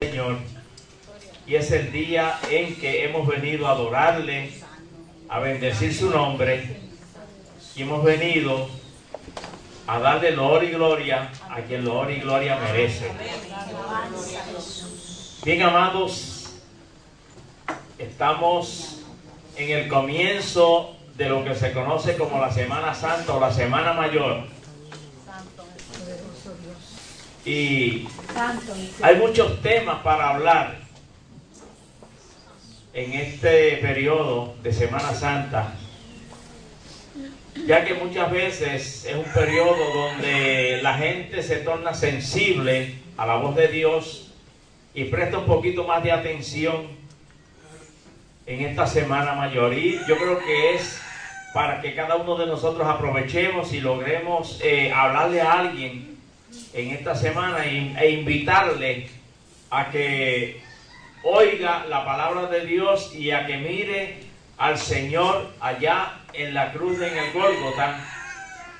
Señor, y es el día en que hemos venido a adorarle, a bendecir su nombre, y hemos venido a darle honor y gloria a quien honor y gloria merece. Bien, amados, estamos en el comienzo de lo que se conoce como la Semana Santa o la Semana Mayor. Y hay muchos temas para hablar en este periodo de Semana Santa, ya que muchas veces es un periodo donde la gente se torna sensible a la voz de Dios y presta un poquito más de atención en esta Semana Mayor. Y yo creo que es para que cada uno de nosotros aprovechemos y logremos hablarle a alguien en esta semana e invitarle a que oiga la palabra de Dios y a que mire al Señor allá en la cruz en el Gólgota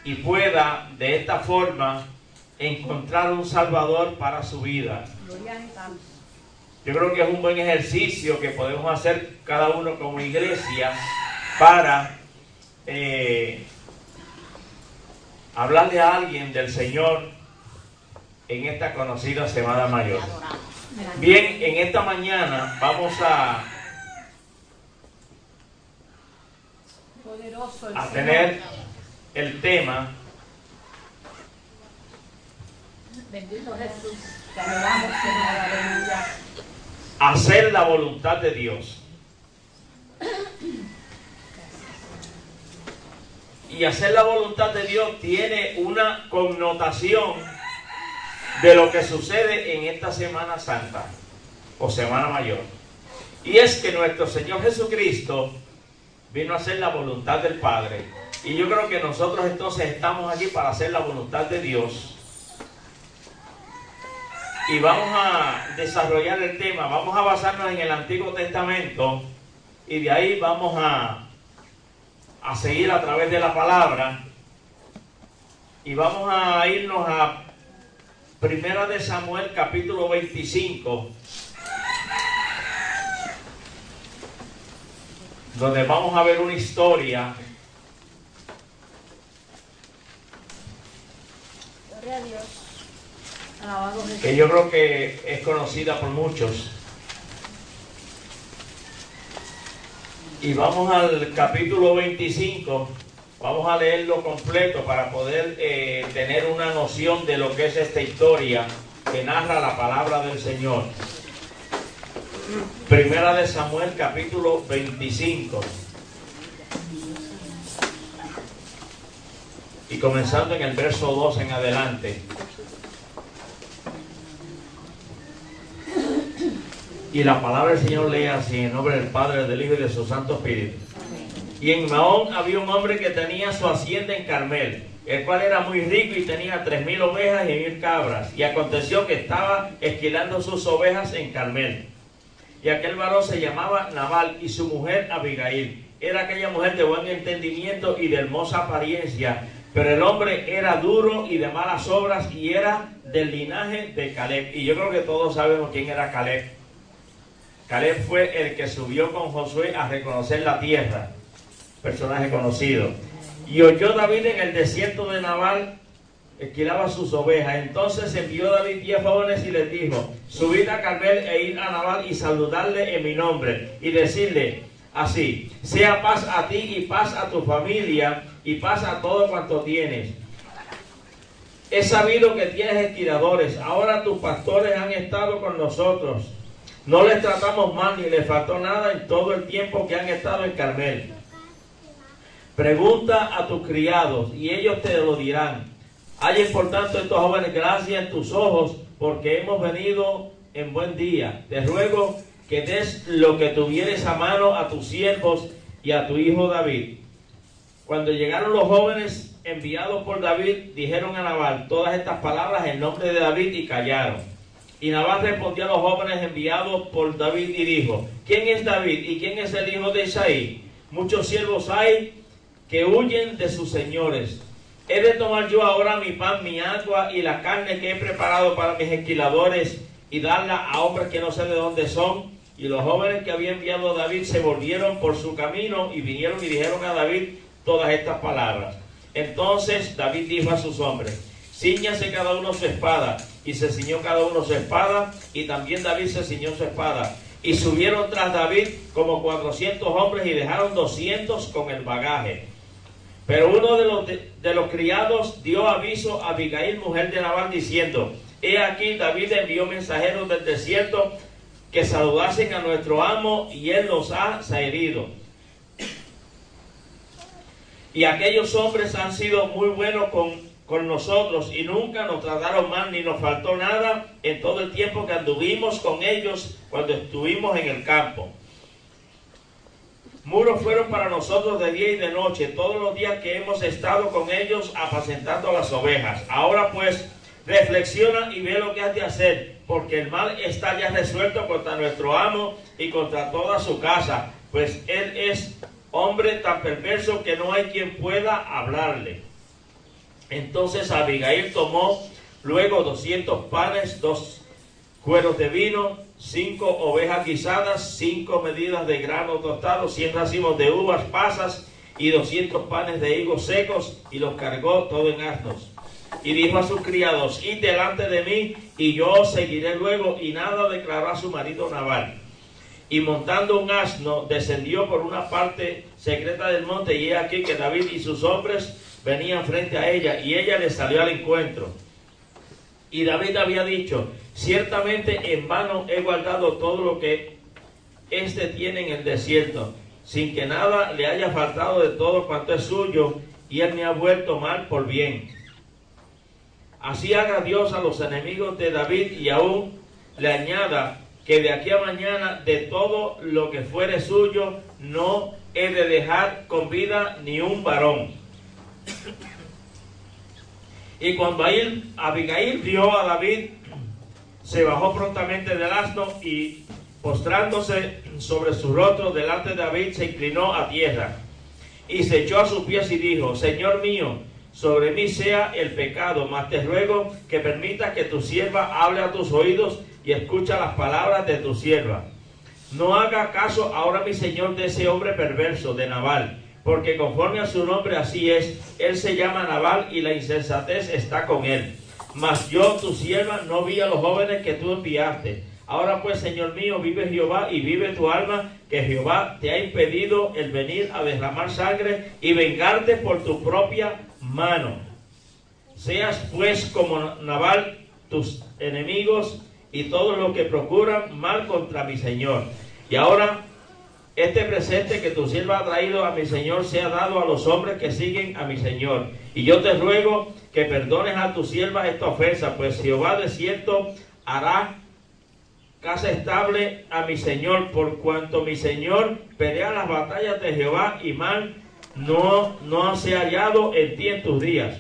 y pueda de esta forma encontrar un Salvador para su vida. Yo creo que es un buen ejercicio que podemos hacer cada uno como iglesia para hablarle a alguien del Señor en esta conocida Semana Mayor. Bien, en esta mañana vamos a tener el tema Bendito Jesús, te adoramos, Señor, aleluya. Hacer la voluntad de Dios. Y hacer la voluntad de Dios tiene una connotación de lo que sucede en esta Semana Santa o Semana Mayor. Y es que nuestro Señor Jesucristo vino a hacer la voluntad del Padre. Y yo creo que nosotros entonces estamos aquí para hacer la voluntad de Dios. Y vamos a desarrollar el tema, vamos a basarnos en el Antiguo Testamento y de ahí vamos a seguir a través de la palabra y vamos a irnos a Primera de Samuel capítulo 25, donde vamos a ver una historia que yo creo que es conocida por muchos. Y vamos al capítulo 25, vamos a leerlo completo para poder tener una noción de lo que es esta historia que narra la palabra del Señor. Primera de Samuel capítulo 25. Y comenzando en el verso 2 en adelante. Y la palabra del Señor lee así, en nombre del Padre, del Hijo y de su Santo Espíritu. Y en Maón había un hombre que tenía su hacienda en Carmel, el cual era muy rico y tenía 3,000 ovejas y 1,000 cabras. Y aconteció que estaba esquilando sus ovejas en Carmel. Y aquel varón se llamaba Nabal y su mujer Abigail. Era aquella mujer de buen entendimiento y de hermosa apariencia, pero el hombre era duro y de malas obras y era del linaje de Caleb. Y yo creo que todos sabemos quién era Caleb. Caleb fue el que subió con Josué a reconocer la tierra, personaje conocido. Y oyó David en el desierto de Nabal, esquilaba sus ovejas. Entonces envió David 10 jóvenes y les dijo: subid a Carmel e id a Nabal y saludarle en mi nombre, y decirle así: sea paz a ti y paz a tu familia y paz a todo cuanto tienes. He sabido que tienes esquiladores, ahora tus pastores han estado con nosotros. No les tratamos mal ni les faltó nada en todo el tiempo que han estado en Carmel. Pregunta a tus criados y ellos te lo dirán. Hallen por tanto estos jóvenes gracia en tus ojos, porque hemos venido en buen día. Te ruego que des lo que tuvieres a mano a tus siervos y a tu hijo David. Cuando llegaron los jóvenes enviados por David, dijeron a Nabal todas estas palabras en nombre de David y callaron. Y Nabal respondió a los jóvenes enviados por David y dijo: ¿quién es David y quién es el hijo de Isaí? Muchos siervos hay que huyen de sus señores. ¿He de tomar yo ahora mi pan, mi agua y la carne que he preparado para mis esquiladores y darla a hombres que no sé de dónde son. Y los jóvenes que había enviado David se volvieron por su camino y vinieron y dijeron a David todas estas palabras. Entonces David dijo a sus hombres: cíñase cada uno su espada. Y se ciñó cada uno su espada, y también David se ciñó su espada. Y subieron tras David como 400 hombres y dejaron 200 con el bagaje. Pero uno de los criados dio aviso a Abigail, mujer de Nabal, diciendo: he aquí, David envió mensajeros del desierto que saludasen a nuestro amo, y él los ha herido. Y aquellos hombres han sido muy buenos con nosotros, y nunca nos trataron mal, ni nos faltó nada en todo el tiempo que anduvimos con ellos cuando estuvimos en el campo. Muros fueron para nosotros de día y de noche, todos los días que hemos estado con ellos apacentando las ovejas. Ahora pues, reflexiona y ve lo que has de hacer, porque el mal está ya resuelto contra nuestro amo y contra toda su casa, pues él es hombre tan perverso que no hay quien pueda hablarle. Entonces Abigail tomó luego 200 panes, 2 cueros de vino, 5 ovejas guisadas, 5 medidas de grano tostado, 100 racimos de uvas pasas y 200 panes de higos secos, y los cargó todo en asnos. Y dijo a sus criados: id delante de mí, y yo os seguiré luego. Y nada declaró a su marido Nabal. Y montando un asno, descendió por una parte secreta del monte, y he aquí que David y sus hombres venían frente a ella, y ella les salió al encuentro. Y David había dicho: ciertamente en vano he guardado todo lo que éste tiene en el desierto, sin que nada le haya faltado de todo cuanto es suyo, y él me ha vuelto mal por bien. Así haga Dios a los enemigos de David, y aún le añada que de aquí a mañana de todo lo que fuere suyo no he de dejar con vida ni un varón. Y cuando Abigail vio a David, se bajó prontamente del asno, y postrándose sobre su rostro delante de David, se inclinó a tierra y se echó a sus pies y dijo: Señor mío, sobre mí sea el pecado, mas te ruego que permitas que tu sierva hable a tus oídos y escucha las palabras de tu sierva. No haga caso ahora mi señor de ese hombre perverso, de Nabal, porque conforme a su nombre así es, él se llama Nabal, y la insensatez está con él. Mas yo, tu sierva, no vi a los jóvenes que tú enviaste. Ahora pues, Señor mío, vive Jehová y vive tu alma, que Jehová te ha impedido el venir a derramar sangre y vengarte por tu propia mano. Seas pues como Nabal tus enemigos y todos los que procuran mal contra mi Señor. Y ahora este presente que tu sierva ha traído a mi Señor sea dado a los hombres que siguen a mi Señor. Y yo te ruego que perdones a tu sierva esta ofensa, pues Jehová de cierto hará casa estable a mi Señor, por cuanto mi Señor pelea las batallas de Jehová, y mal no se ha hallado en ti en tus días.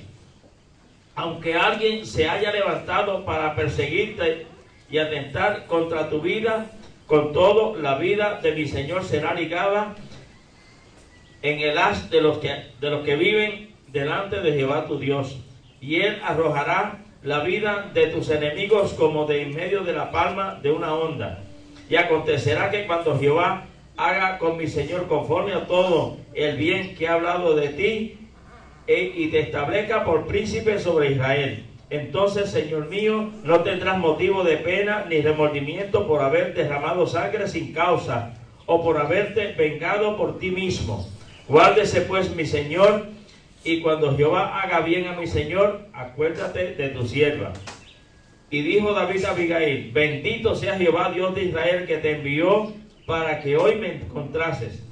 Aunque alguien se haya levantado para perseguirte y atentar contra tu vida, con todo la vida de mi Señor será ligada en el haz de los que viven delante de Jehová tu Dios, y él arrojará la vida de tus enemigos como de en medio de la palma de una onda. Y acontecerá que cuando Jehová haga con mi Señor conforme a todo el bien que ha hablado de ti, y te establezca por príncipe sobre Israel, entonces, Señor mío, no tendrás motivo de pena ni remordimiento por haber derramado sangre sin causa, o por haberte vengado por ti mismo. Guárdese pues mi Señor, y cuando Jehová haga bien a mi Señor, acuérdate de tu sierva. Y dijo David a Abigail: bendito sea Jehová Dios de Israel, que te envió para que hoy me encontrases.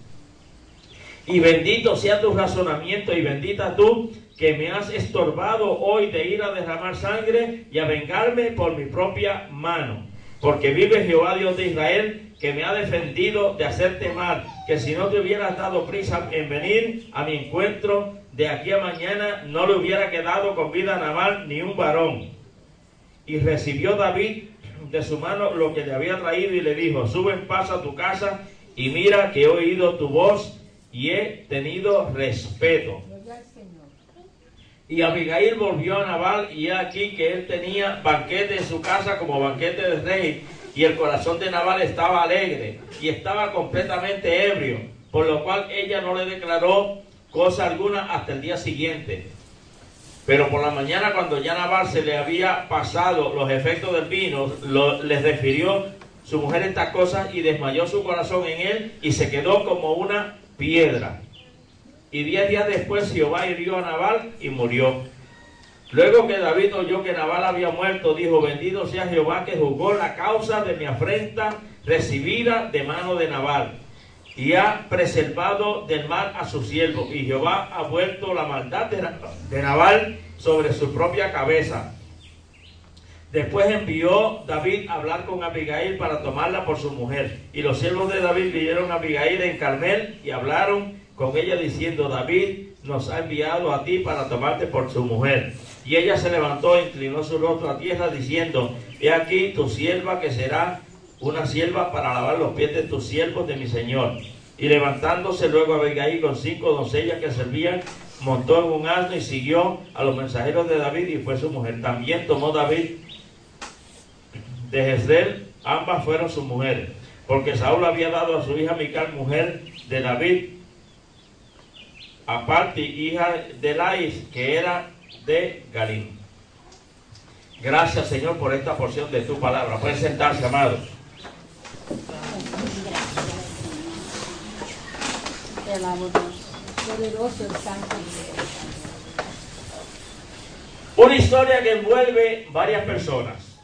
Y bendito sea tu razonamiento, y bendita tú que me has estorbado hoy de ir a derramar sangre y a vengarme por mi propia mano. Porque vive Jehová Dios de Israel, que me ha defendido de hacerte mal, que si no te hubieras dado prisa en venir a mi encuentro, de aquí a mañana no le hubiera quedado con vida a Nabal ni un varón. Y recibió David de su mano lo que le había traído, y le dijo: sube en paz a tu casa, y mira que he oído tu voz y he tenido respeto. Y Abigail volvió a Nabal, y he aquí que él tenía banquete en su casa como banquete del rey, y el corazón de Nabal estaba alegre, y estaba completamente ebrio, por lo cual ella no le declaró cosa alguna hasta el día siguiente. Pero por la mañana, cuando ya Nabal se le había pasado los efectos del vino, les refirió su mujer estas cosas, y desmayó su corazón en él, y se quedó como una piedra. Y 10 días después Jehová hirió a Nabal y murió. Luego que David oyó que Nabal había muerto, dijo: bendito sea Jehová, que juzgó la causa de mi afrenta recibida de mano de Nabal, y ha preservado del mal a su siervo. Y Jehová ha vuelto la maldad de Nabal sobre su propia cabeza. Después envió David a hablar con Abigail para tomarla por su mujer. Y los siervos de David vinieron a Abigail en Carmel y hablaron con ella diciendo: David nos ha enviado a ti para tomarte por su mujer. Y ella se levantó e inclinó su rostro a tierra diciendo: he aquí tu sierva, que será una sierva para lavar los pies de tus siervos de mi señor. Y levantándose luego Abigail con 5 doncellas que servían, montó en un asno y siguió a los mensajeros de David, y fue su mujer. También tomó David de Jezreel, ambas fueron sus mujeres, porque Saúl había dado a su hija Mical, mujer de David, aparte hija de Lais, que era de Galín. Gracias, Señor, por esta porción de tu palabra. Pueden sentarse, amados. Te alabo, Dios. Poderoso el santo Dios. Una historia que envuelve varias personas.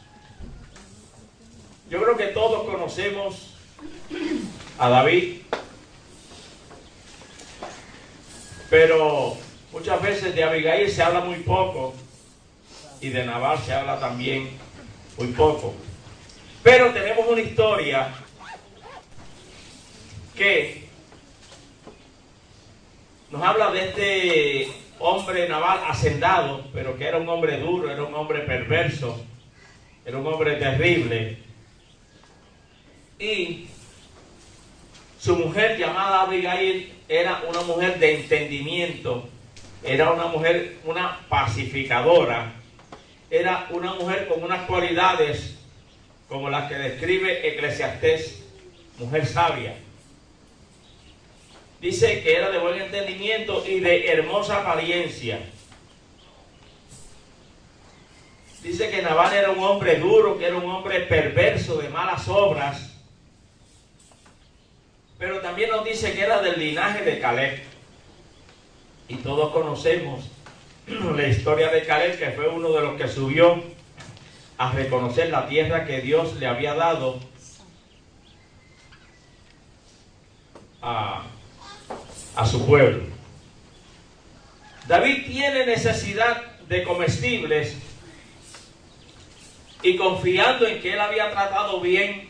Yo creo que todos conocemos a David, pero muchas veces de Abigail se habla muy poco, y de Nabal se habla también muy poco. Pero tenemos una historia que nos habla de este hombre Nabal hacendado, pero que era un hombre duro, era un hombre perverso, era un hombre terrible. Y su mujer, llamada Abigail, era una mujer de entendimiento, era una mujer, una pacificadora, era una mujer con unas cualidades como las que describe Eclesiastés, mujer sabia. Dice que era de buen entendimiento y de hermosa apariencia. Dice que Nabal era un hombre duro, que era un hombre perverso, de malas obras. Pero también nos dice que era del linaje de Caleb. Y todos conocemos la historia de Caleb, que fue uno de los que subió a reconocer la tierra que Dios le había dado a su pueblo. David tiene necesidad de comestibles, y confiando en que él había tratado bien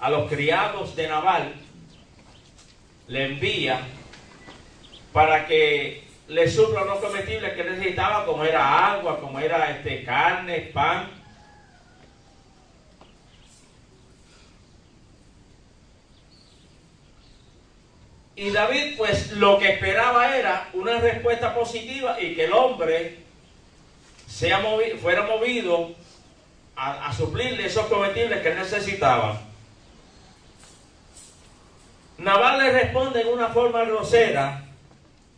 a los criados de Nabal, le envía para que le supla unos comestibles que necesitaba, como era agua, como era carne, pan. Y David, pues, lo que esperaba era una respuesta positiva, y que el hombre fuera movido a suplirle esos comestibles que él necesitaba. Nabal le responde en una forma grosera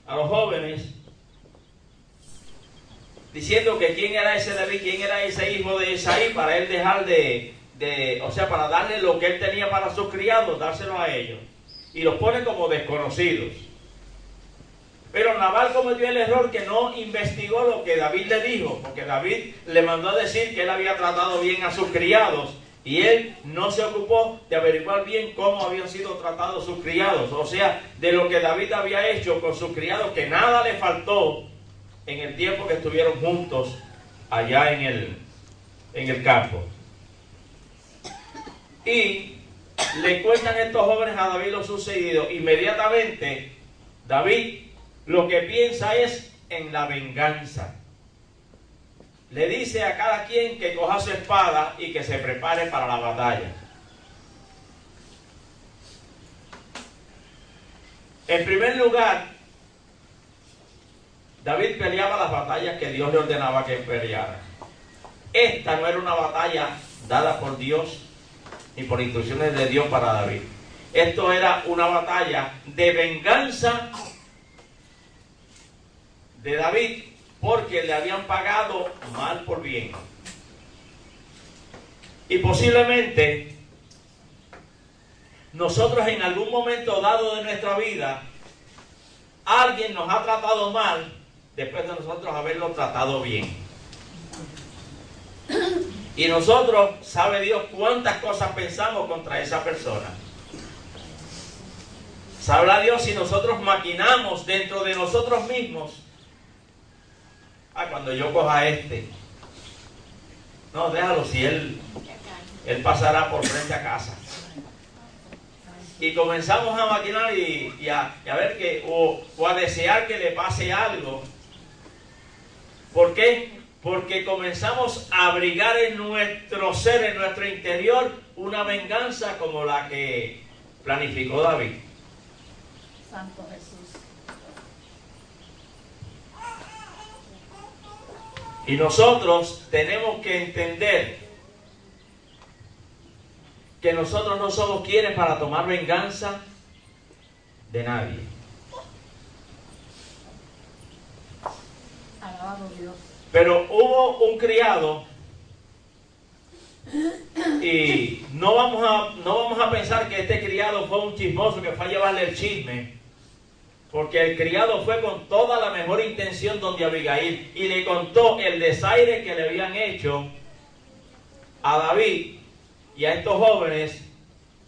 a los jóvenes, diciendo que quién era ese David, quién era ese hijo de Isaí, para él dejar para darle lo que él tenía para sus criados, dárselo a ellos. Y los pone como desconocidos. Pero Nabal cometió el error que no investigó lo que David le dijo, porque David le mandó a decir que él había tratado bien a sus criados, y él no se ocupó de averiguar bien cómo habían sido tratados sus criados. O sea, de lo que David había hecho con sus criados, que nada le faltó en el tiempo que estuvieron juntos allá en el campo. Y le cuentan estos jóvenes a David lo sucedido. Inmediatamente David lo que piensa es en la venganza. Le dice a cada quien que coja su espada y que se prepare para la batalla. En primer lugar, David peleaba las batallas que Dios le ordenaba que peleara. Esta no era una batalla dada por Dios ni por instrucciones de Dios para David. Esto era una batalla de venganza de David porque le habían pagado mal por bien. Y posiblemente nosotros en algún momento dado de nuestra vida, alguien nos ha tratado mal después de nosotros haberlo tratado bien. Y nosotros, sabe Dios cuántas cosas pensamos contra esa persona. Sabrá Dios si nosotros maquinamos dentro de nosotros mismos. Cuando yo coja a este. No, déjalo, si él pasará por frente a casa. Y comenzamos a maquinar y a ver que, o a desear que le pase algo. ¿Por qué? Porque comenzamos a abrigar en nuestro ser, en nuestro interior, una venganza como la que planificó David. Santo Jesús. Y nosotros tenemos que entender que nosotros no somos quienes para tomar venganza de nadie. Alabado Dios. Pero hubo un criado, y no vamos a pensar que este criado fue un chismoso que fue a llevarle el chisme, porque el criado fue con toda la mejor intención donde Abigail y le contó el desaire que le habían hecho a David y a estos jóvenes,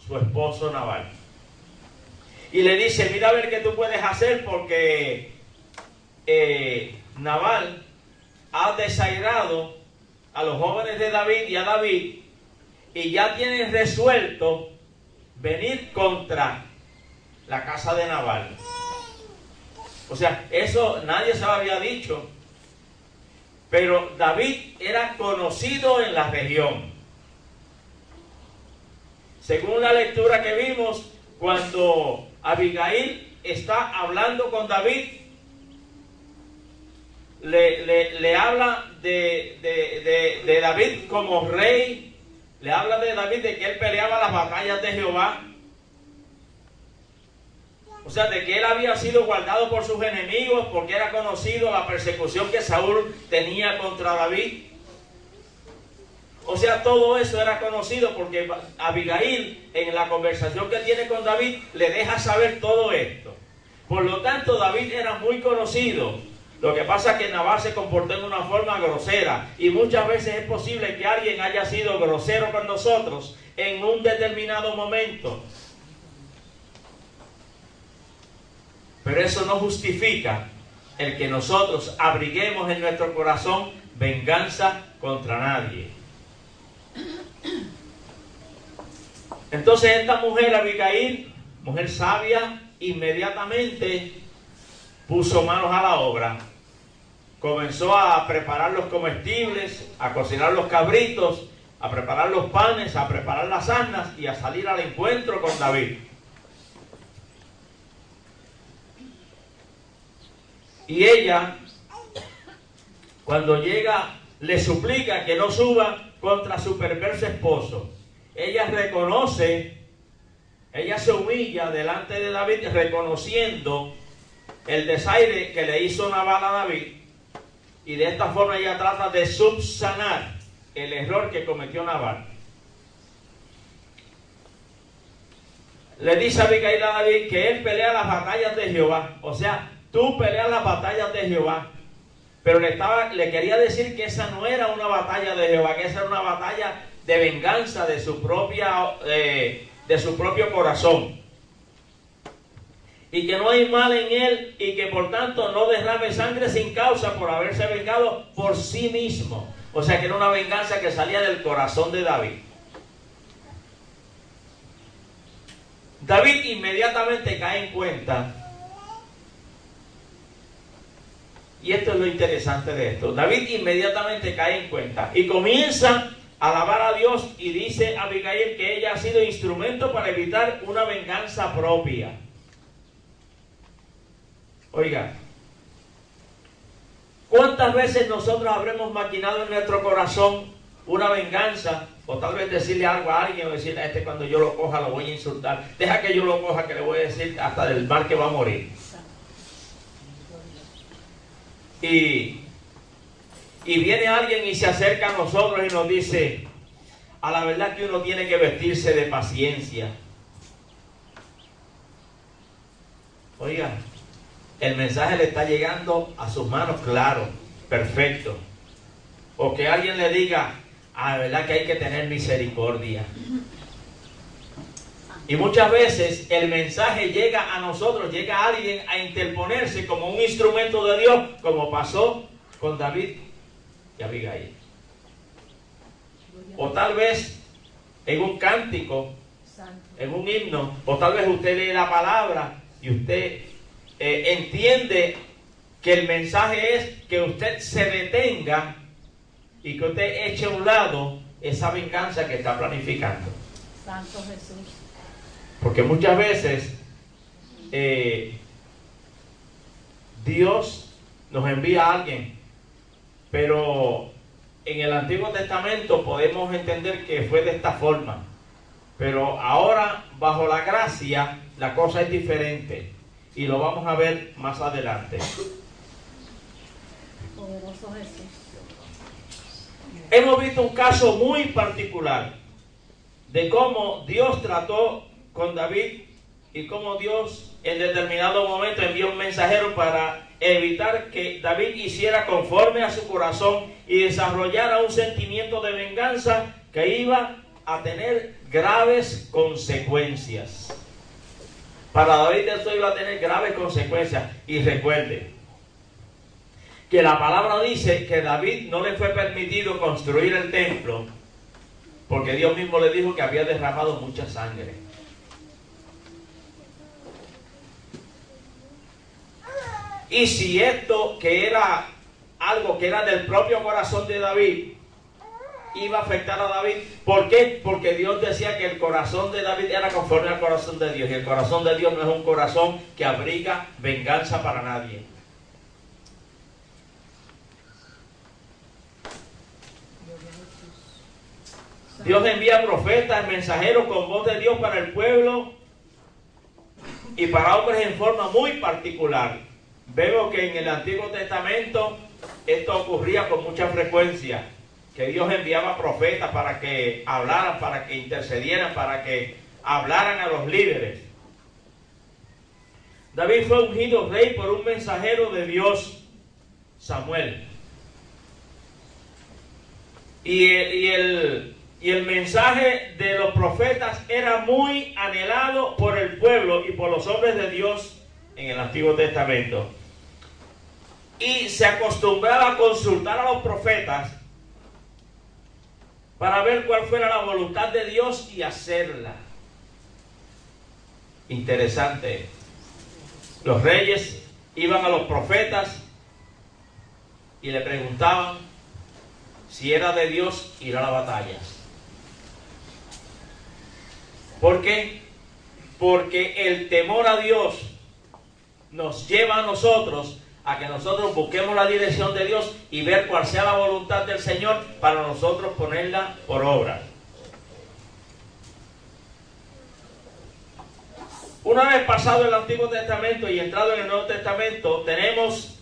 su esposo Nabal. Y le dice, mira a ver qué tú puedes hacer, porque Nabal ha desairado a los jóvenes de David y a David, y ya tienen resuelto venir contra la casa de Nabal. O sea, eso nadie se lo había dicho, pero David era conocido en la región. Según la lectura que vimos, cuando Abigail está hablando con David, le habla de David como rey, le habla de David de que él peleaba las batallas de Jehová, o sea, de que él había sido guardado por sus enemigos porque era conocido la persecución que Saúl tenía contra David. O sea, todo eso era conocido porque Abigail, en la conversación que tiene con David, le deja saber todo esto. Por lo tanto, David era muy conocido. Lo que pasa es que Nabal se comportó en una forma grosera, y muchas veces es posible que alguien haya sido grosero con nosotros en un determinado momento. Pero eso no justifica el que nosotros abriguemos en nuestro corazón venganza contra nadie. Entonces esta mujer, Abigail, mujer sabia, inmediatamente puso manos a la obra. Comenzó a preparar los comestibles, a cocinar los cabritos, a preparar los panes, a preparar las asnas y a salir al encuentro con David. Y ella, cuando llega, le suplica que no suba contra su perverso esposo. Ella reconoce, ella se humilla delante de David, reconociendo el desaire que le hizo Nabal a David, y de esta forma ella trata de subsanar el error que cometió Nabal. Le dice a Abigail a David que él pelea las batallas de Jehová, o sea, tú peleas las batallas de Jehová. Pero le quería decir que esa no era una batalla de Jehová, que esa era una batalla de venganza de su propio corazón. Y que no hay mal en él, y que por tanto no derrame sangre sin causa por haberse vengado por sí mismo. O sea que era una venganza que salía del corazón de David. David inmediatamente cae en cuenta. Y esto es lo interesante de esto. David inmediatamente cae en cuenta y comienza a alabar a Dios, y dice a Abigail que ella ha sido instrumento para evitar una venganza propia. Oiga, ¿Cuántas veces nosotros habremos maquinado en nuestro corazón una venganza? O tal vez decirle algo a alguien o decirle a este cuando yo lo coja lo voy a insultar. Deja que yo lo coja que le voy a decir hasta del mal que va a morir. Y viene alguien y se acerca a nosotros y nos dice, a la verdad que uno tiene que vestirse de paciencia. Oiga, el mensaje le está llegando a sus manos claro, perfecto. O que alguien le diga, la verdad que hay que tener misericordia. Y muchas veces el mensaje llega a nosotros, llega a alguien a interponerse como un instrumento de Dios, como pasó con David y Abigail. O tal vez en un cántico, en un himno, o tal vez usted lee la palabra y usted entiende que el mensaje es que usted se detenga y que usted eche a un lado esa venganza que está planificando. Santo Jesús. Porque muchas veces Dios nos envía a alguien, pero en el Antiguo Testamento podemos entender que fue de esta forma. Pero ahora, bajo la gracia, la cosa es diferente. Y lo vamos a ver más adelante. Poderoso Jesús. Hemos visto un caso muy particular de cómo Dios trató con David y cómo Dios en determinado momento envió un mensajero para evitar que David hiciera conforme a su corazón y desarrollara un sentimiento de venganza que iba a tener graves consecuencias. Para David esto iba a tener graves consecuencias. Y recuerde que la palabra dice que David no le fue permitido construir el templo porque Dios mismo le dijo que había derramado mucha sangre. Y si esto, que era algo que era del propio corazón de David, iba a afectar a David, ¿por qué? Porque Dios decía que el corazón de David era conforme al corazón de Dios, y el corazón de Dios no es un corazón que abriga venganza para nadie. Dios envía profetas, mensajeros con voz de Dios para el pueblo y para hombres en forma muy particular. Vemos que en el Antiguo Testamento esto ocurría con mucha frecuencia, que Dios enviaba profetas para que hablaran, para que intercedieran, para que hablaran a los líderes. David fue ungido rey por un mensajero de Dios, Samuel. Y el mensaje de los profetas era muy anhelado por el pueblo y por los hombres de Dios en el Antiguo Testamento. Y se acostumbraba a consultar a los profetas para ver cuál fuera la voluntad de Dios y hacerla. Interesante. Los reyes iban a los profetas y le preguntaban si era de Dios ir a la batalla. ¿Por qué? Porque el temor a Dios nos lleva a nosotros a que nosotros busquemos la dirección de Dios y ver cuál sea la voluntad del Señor para nosotros ponerla por obra. Una vez pasado el Antiguo Testamento y entrado en el Nuevo Testamento, tenemos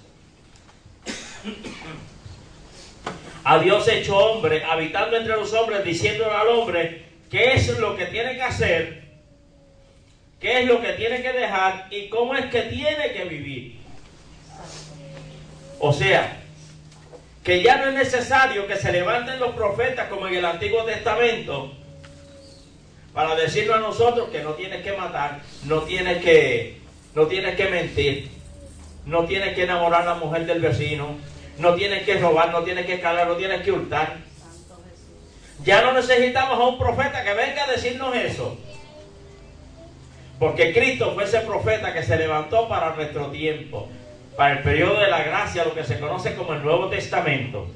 a Dios hecho hombre, habitando entre los hombres, diciéndole al hombre qué es lo que tiene que hacer, qué es lo que tiene que dejar y cómo es que tiene que vivir. O sea, que ya no es necesario que se levanten los profetas como en el Antiguo Testamento para decirnos a nosotros que no tienes que matar, no tienes que mentir, no tienes que enamorar a la mujer del vecino, no tienes que robar, no tienes que escalar, no tienes que hurtar. Ya no necesitamos a un profeta que venga a decirnos eso, porque Cristo fue ese profeta que se levantó para nuestro tiempo, para el periodo de la gracia, lo que se conoce como el Nuevo Testamento.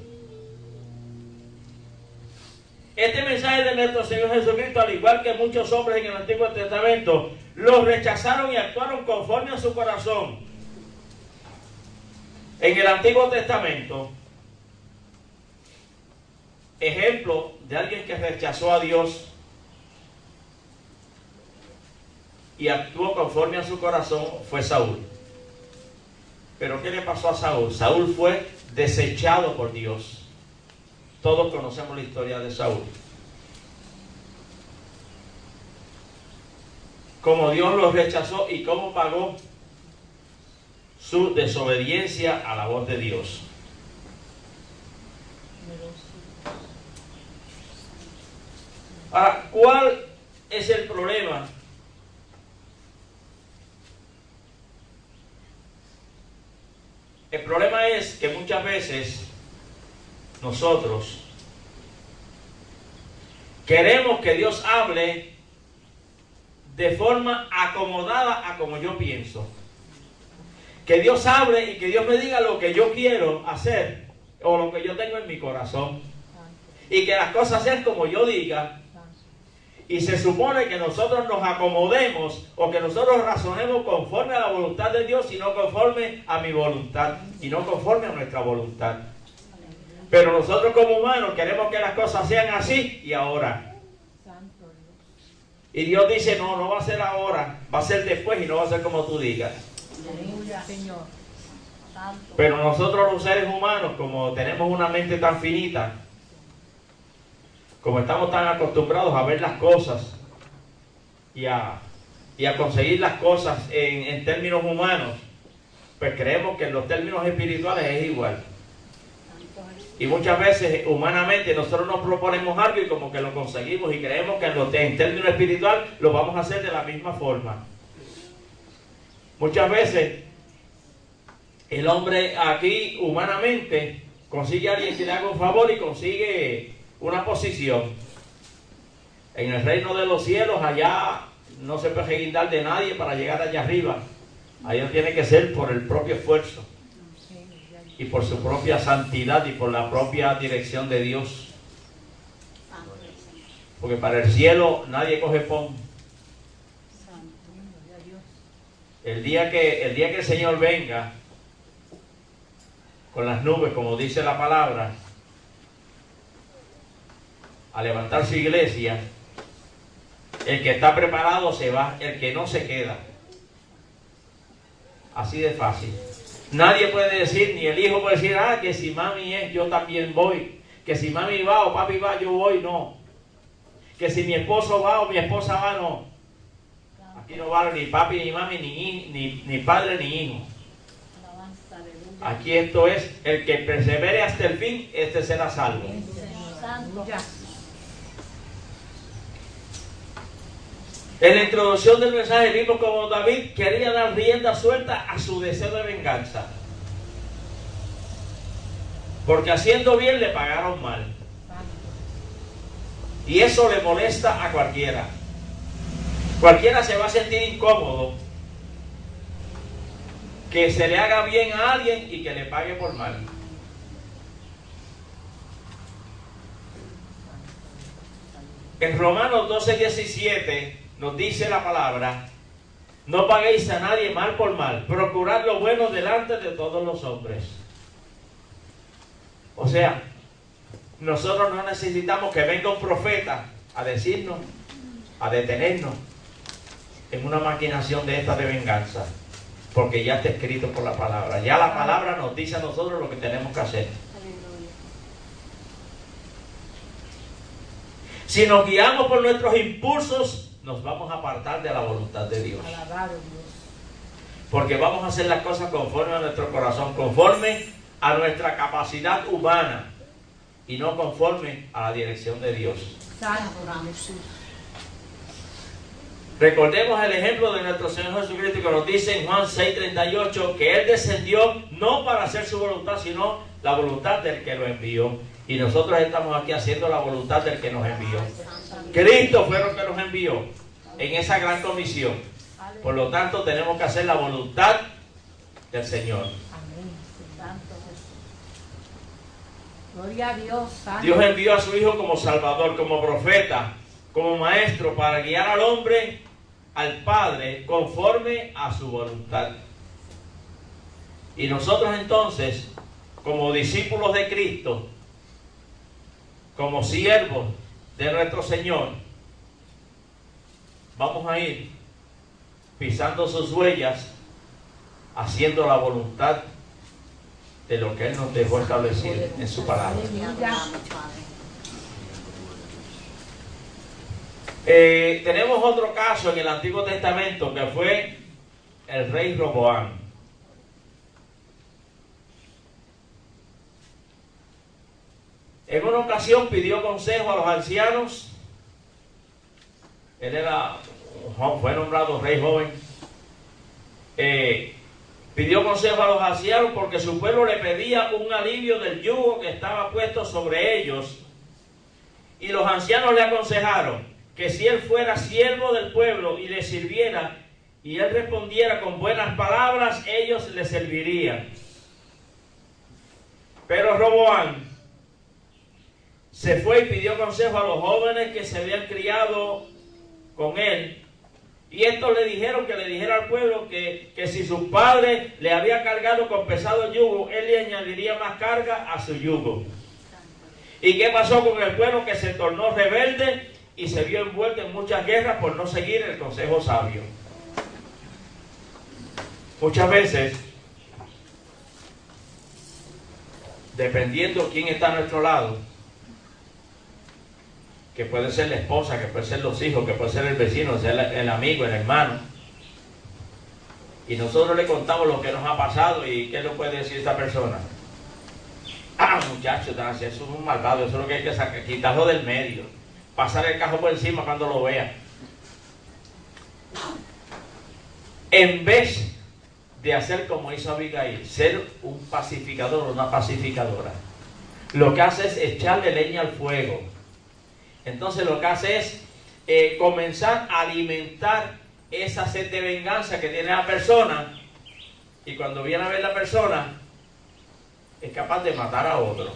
Este mensaje de nuestro Señor Jesucristo, al igual que muchos hombres en el Antiguo Testamento, lo rechazaron y actuaron conforme a su corazón. En el Antiguo Testamento, ejemplo de alguien que rechazó a Dios y actuó conforme a su corazón fue Saúl. Pero ¿qué le pasó a Saúl? Saúl fue desechado por Dios. Todos conocemos la historia de Saúl. Cómo Dios lo rechazó y cómo pagó su desobediencia a la voz de Dios. Ahora, ¿cuál es el problema? El problema es que muchas veces nosotros queremos que Dios hable de forma acomodada a como yo pienso. Que Dios hable y que Dios me diga lo que yo quiero hacer o lo que yo tengo en mi corazón. Y que las cosas sean como yo diga. Y se supone que nosotros nos acomodemos o que nosotros razonemos conforme a la voluntad de Dios y no conforme a mi voluntad y no conforme a nuestra voluntad. Pero nosotros como humanos queremos que las cosas sean así y ahora. Y Dios dice, no, no va a ser ahora, va a ser después y no va a ser como tú digas. Pero nosotros los seres humanos, como tenemos una mente tan finita, como estamos tan acostumbrados a ver las cosas y a conseguir las cosas en términos humanos, pues creemos que en los términos espirituales es igual. Y muchas veces humanamente nosotros nos proponemos algo y como que lo conseguimos y creemos que en términos espiritual lo vamos a hacer de la misma forma. Muchas veces el hombre aquí humanamente consigue a alguien que le haga un favor y consigue una posición. En el reino de los cielos allá no se puede guindar de nadie para llegar allá arriba. Allá tiene que ser por el propio esfuerzo y por su propia santidad y por la propia dirección de Dios. Porque para el cielo nadie coge pon. El día que el Señor venga con las nubes, como dice la palabra, a levantar su iglesia, el que está preparado se va, el que no se queda. Así de fácil. Nadie puede decir, ni el hijo puede decir, que si mami es, yo también voy. Que si mami va o papi va, yo voy, no. Que si mi esposo va o mi esposa va, no. Aquí no vale ni papi, ni mami, ni padre, ni hijo. Aquí esto es, el que persevere hasta el fin, este será salvo. En la introducción del mensaje vimos como David quería dar rienda suelta a su deseo de venganza. Porque haciendo bien le pagaron mal. Y eso le molesta a cualquiera. Cualquiera se va a sentir incómodo que se le haga bien a alguien y que le pague por mal. En Romanos 12:17 nos dice la palabra: no paguéis a nadie mal por mal, procurad lo bueno delante de todos los hombres. O sea, nosotros no necesitamos que venga un profeta a decirnos, a detenernos en una maquinación de esta de venganza, porque ya está escrito por la palabra. Ya la palabra nos dice a nosotros lo que tenemos que hacer. Si nos guiamos por nuestros impulsos, nos vamos a apartar de la voluntad de Dios. Porque vamos a hacer las cosas conforme a nuestro corazón, conforme a nuestra capacidad humana y no conforme a la dirección de Dios. Recordemos el ejemplo de nuestro Señor Jesucristo que nos dice en Juan 6:38 que Él descendió no para hacer su voluntad, sino la voluntad del que lo envió. Y nosotros estamos aquí haciendo la voluntad del que nos envió. Cristo fue el que nos envió en esa gran comisión. Por lo tanto, tenemos que hacer la voluntad del Señor. Gloria a Dios. Dios envió a su Hijo como Salvador, como profeta, como maestro, para guiar al hombre, al Padre, conforme a su voluntad. Y nosotros entonces, como discípulos de Cristo, como siervos de nuestro Señor, vamos a ir pisando sus huellas, haciendo la voluntad de lo que Él nos dejó establecido en su palabra. Tenemos otro caso en el Antiguo Testamento que fue el rey Roboam. En una ocasión pidió consejo a los ancianos. Él fue nombrado rey joven. Pidió consejo a los ancianos porque su pueblo le pedía un alivio del yugo que estaba puesto sobre ellos. Y los ancianos le aconsejaron que si él fuera siervo del pueblo y le sirviera, y él respondiera con buenas palabras, ellos le servirían. Pero Roboam se fue y pidió consejo a los jóvenes que se habían criado con él. Y estos le dijeron que le dijera al pueblo que si su padre le había cargado con pesado yugo, él le añadiría más carga a su yugo. ¿Y qué pasó con el pueblo? Que se tornó rebelde y se vio envuelto en muchas guerras por no seguir el consejo sabio. Muchas veces, dependiendo quién está a nuestro lado, que puede ser la esposa, que puede ser los hijos, que puede ser el vecino, ser el amigo, el hermano, y nosotros le contamos lo que nos ha pasado, y ¿qué nos puede decir esta persona? Ah, muchacho, eso es un malvado, eso es lo que hay que sacar, quitarlo del medio, pasar el cajo por encima cuando lo vea. En vez de hacer como hizo Abigail, ser un pacificador o una pacificadora, lo que hace es echarle leña al fuego. Entonces lo que hace es comenzar a alimentar esa sed de venganza que tiene la persona, y cuando viene a ver la persona es capaz de matar a otro.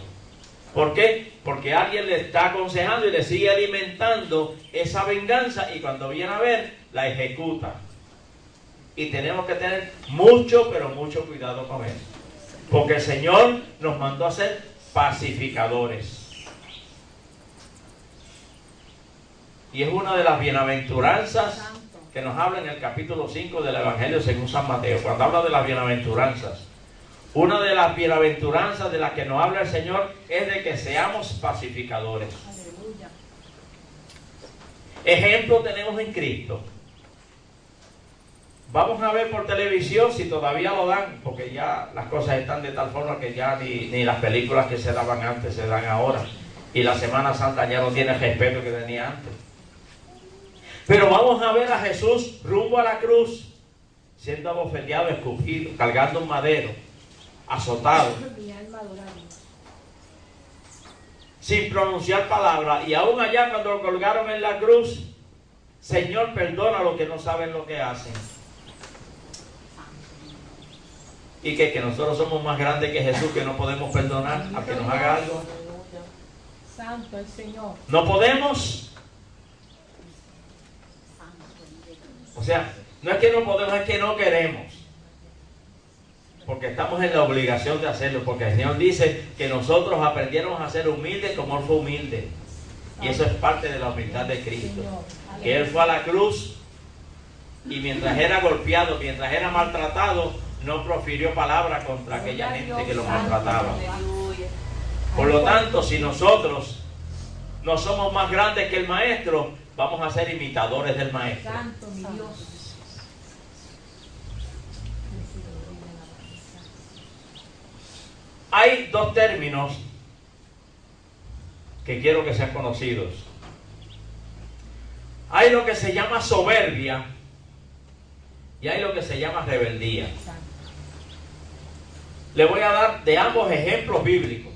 ¿Por qué? Porque alguien le está aconsejando y le sigue alimentando esa venganza, y cuando viene a ver la ejecuta. Y tenemos que tener mucho, pero mucho cuidado con eso, porque el Señor nos mandó a ser pacificadores. Y es una de las bienaventuranzas que nos habla en el capítulo 5 del Evangelio según San Mateo. Cuando habla de las bienaventuranzas, una de las bienaventuranzas de las que nos habla el Señor es de que seamos pacificadores. Aleluya. Ejemplo tenemos en Cristo. Vamos a ver por televisión si todavía lo dan, porque ya las cosas están de tal forma que ya ni las películas que se daban antes se dan ahora. Y la Semana Santa ya no tiene el respeto que tenía antes. Pero vamos a ver a Jesús rumbo a la cruz, siendo abofeteado, escupido, cargando un madero, azotado, sin pronunciar palabra. Y aún allá cuando lo colgaron en la cruz, Señor, perdona a los que no saben lo que hacen. Y que nosotros somos más grandes que Jesús, que no podemos perdonar al que nos haga algo. Santo el Señor. No podemos. O sea, no es que no podemos, es que no queremos. Porque estamos en la obligación de hacerlo. Porque el Señor dice que nosotros aprendieron a ser humildes como Él fue humilde. Y eso es parte de la humildad de Cristo. Que Él fue a la cruz y mientras era golpeado, mientras era maltratado, no profirió palabra contra aquella gente que lo maltrataba. Por lo tanto, si nosotros no somos más grandes que el Maestro, vamos a ser imitadores del Maestro. Santo mi Dios. Hay dos términos que quiero que sean conocidos. Hay lo que se llama soberbia y hay lo que se llama rebeldía. Le voy a dar de ambos ejemplos bíblicos.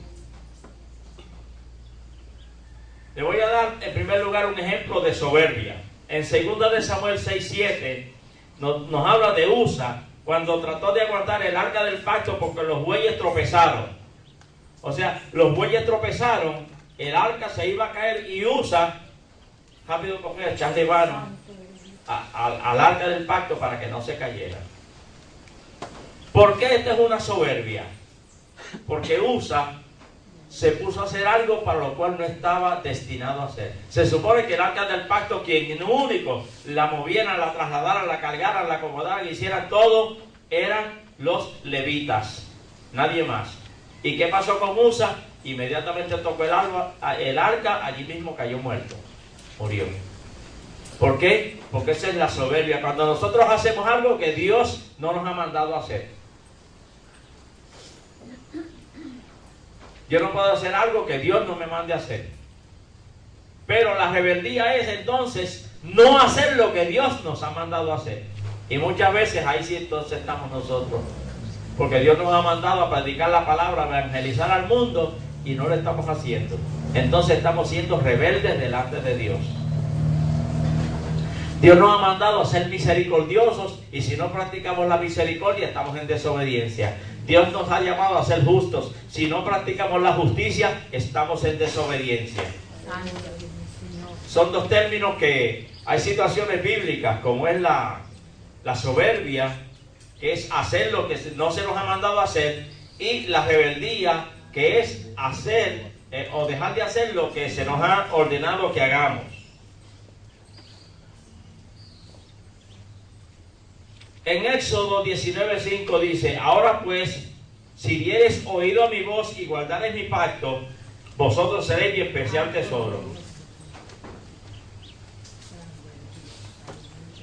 Le voy a dar en primer lugar un ejemplo de soberbia. En 2 de Samuel 6:7 nos habla de Usa cuando trató de aguantar el arca del pacto porque los bueyes tropezaron. O sea, los bueyes tropezaron, el arca se iba a caer y Usa rápido cogió, echarle mano al arca del pacto para que no se cayera. ¿Por qué esta es una soberbia? Porque Usa se puso a hacer algo para lo cual no estaba destinado a hacer. Se supone que el arca del pacto, quien único la movieran, la trasladaran, la cargaran, la acomodaran, hicieran todo, eran los levitas, nadie más. ¿Y qué pasó con Usa? Inmediatamente tocó el arca, allí mismo cayó muerto, murió. ¿Por qué? Porque esa es la soberbia. Cuando nosotros hacemos algo que Dios no nos ha mandado a hacer. Yo no puedo hacer algo que Dios no me mande a hacer. Pero la rebeldía es entonces no hacer lo que Dios nos ha mandado a hacer. Y muchas veces ahí sí entonces estamos nosotros. Porque Dios nos ha mandado a predicar la palabra, a evangelizar al mundo y no lo estamos haciendo. Entonces estamos siendo rebeldes delante de Dios. Dios nos ha mandado a ser misericordiosos y si no practicamos la misericordia estamos en desobediencia. Dios nos ha llamado a ser justos. Si no practicamos la justicia estamos en desobediencia. Son dos términos que hay situaciones bíblicas como es la soberbia, que es hacer lo que no se nos ha mandado a hacer, y la rebeldía, que es hacer o dejar de hacer lo que se nos ha ordenado que hagamos. En Éxodo 19:5 dice: ahora pues, si diereis oído a mi voz y guardareis mi pacto, vosotros seréis mi especial tesoro.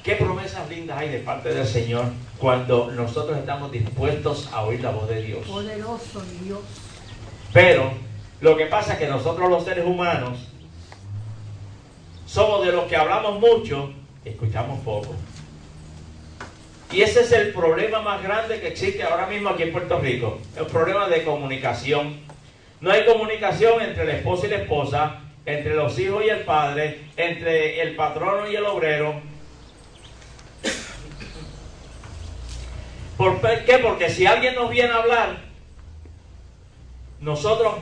¿Qué promesas lindas hay de parte del Señor cuando nosotros estamos dispuestos a oír la voz de Dios? Poderoso Dios. Pero lo que pasa es que nosotros los seres humanos somos de los que hablamos mucho y escuchamos poco. Y ese es el problema más grande que existe ahora mismo aquí en Puerto Rico. El problema de comunicación. No hay comunicación entre el esposo y la esposa, entre los hijos y el padre, entre el patrono y el obrero. ¿Por qué? Porque si alguien nos viene a hablar, nosotros,